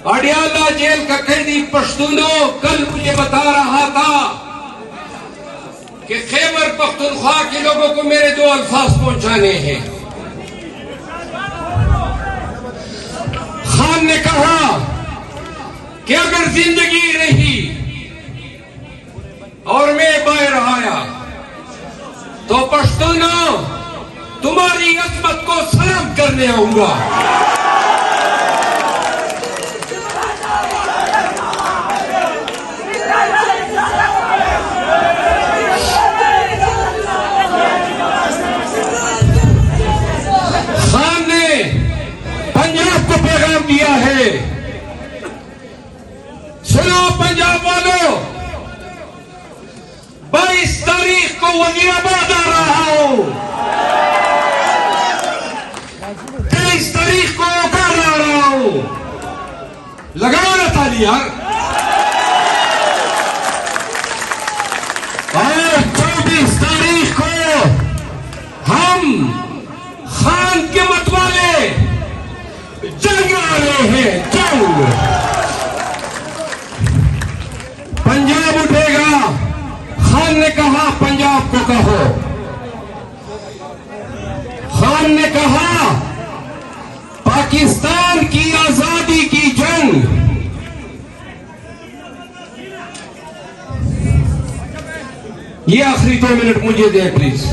Adiala jail का कैदी पश्तूनों कल मुझे बता रहा था कि खैबर पख्तूनख्वा के लोगों को मेरे दो अल्फाज पहुंचाने हैं। खान ने कहा कि अगर जिंदगी रही और मैं बाहर आया तो पश्तूनों तुम्हारी अजमत को सलाम करने आऊंगा। खान ने पंजाब को पैगाम दिया है, सुनो पंजाब वालों, 22 तारीख को वजीराबाद आ रहा हूं, 23 तारीख को ओकाड़ा आ रहा हूं। लगाओ ना ताली यार। और 24 तारीख को हम खान के मतवाले जंग आ रहे हैं, जंग। पंजाब उठेगा। खान ने कहा पंजाब को कहो। खान ने कहा पाकिस्तान की आजादी की जंग ये आखिरी 2 मिनट मुझे दे प्लीज।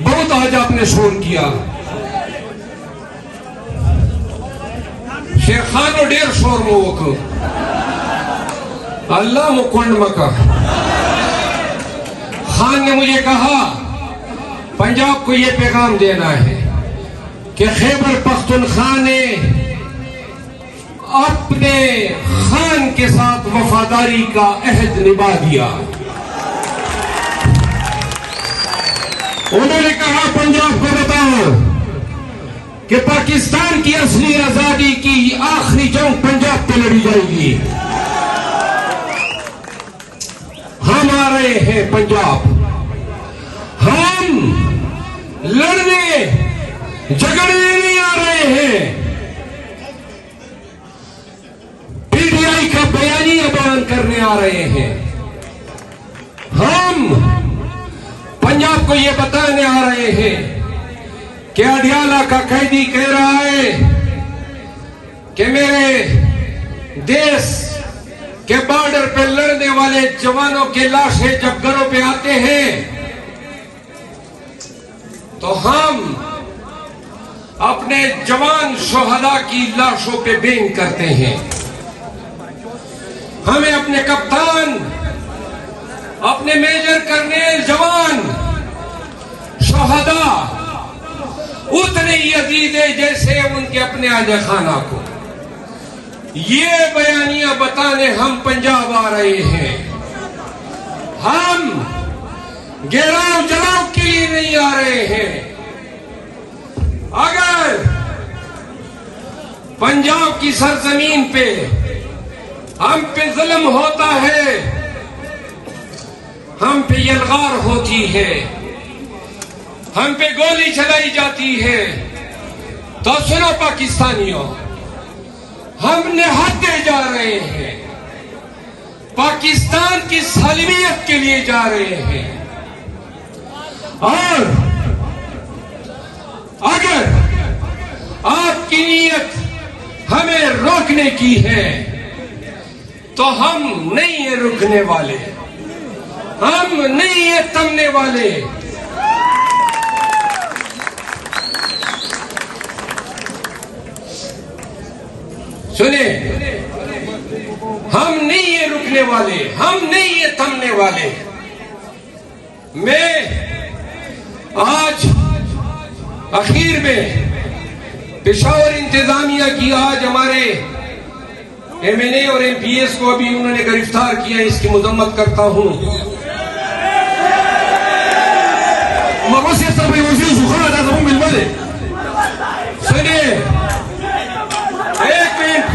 बहुत आज आपने शोर किया। शेर खान और डेर शोर मोक अल्लाह मुकुंड मका। खान ने मुझे कहा पंजाब को यह पैगाम देना है कि खैबर पख्तूनख्वा ने अपने खान के साथ वफादारी का अहद निभा दिया। उन्होंने कहा पंजाब को बताओ कि पाकिस्तान की असली आजादी की आखिरी जंग पंजाब पे लड़ी जाएगी। हम आ रहे हैं पंजाब, हम लड़ने झगड़ने नहीं आ रहे हैं। पीटीआई का बयानिया बयान करने आ रहे हैं। हम पंजाब को यह बताने आ रहे हैं कि अडियाला का कैदी कह रहा है कि मेरे देश के बॉर्डर पर लड़ने वाले जवानों के लाशें जब घरों पे आते हैं तो हम अपने जवान शोहदा की लाशों पे बेंग करते हैं। हमें अपने कप्तान, अपने मेजर कर्नेल, जवान शोहदा उतने ही अजीज है जैसे उनके अपने आजा खाना को। ये बयानियां बताने हम पंजाब आ रहे हैं। हम घेराव जलाव के लिए नहीं आ रहे हैं। अगर पंजाब की सरजमीन पे हम पे जुल्म होता है, हम पे यलगार होती है, हम पे गोली चलाई जाती है, तो सुनो पाकिस्तानियों, हम निहत्ते जा रहे हैं, पाकिस्तान की सालिमियत के लिए जा रहे हैं। और अगर आपकी नीयत हमें रोकने की है तो हम नहीं है रुकने वाले, हम नहीं है थमने वाले। सुने, हम नहीं है रुकने वाले, हम नहीं है थमने वाले। मैं आज आखिर में पेशावर इंतजामिया की आज हमारे एमएनए और एमपीएस को अभी उन्होंने गिरफ्तार किया, इसकी मुजम्मत करता हूं। सुनिए एक मिनट,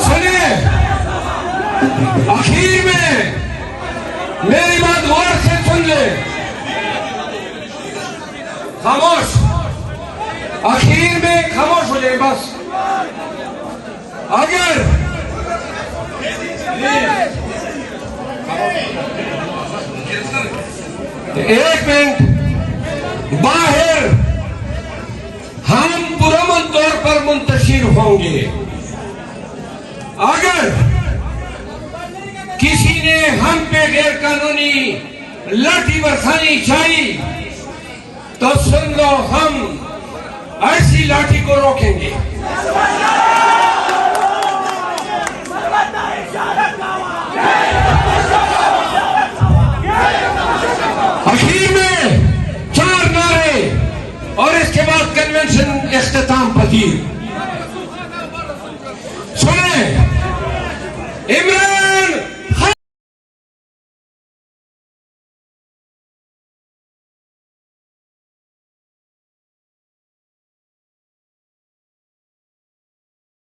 सुनिए, आखिर में मेरी बात गौर से सुन ले। खामोश। आखिर में खामोश हो जाए बस। अगर एक मिनट बाहर हम पुरअमन तौर पर मुंतशिर होंगे। अगर किसी ने हम पे गैर कानूनी लाठी बरसानी चाहिए तो सुन लो, हम ऐसी लाठी को रोकेंगे। आखिर में 4 नारे और इसके बाद कन्वेंशन इख्तिताम पजीर। सुने, इमरान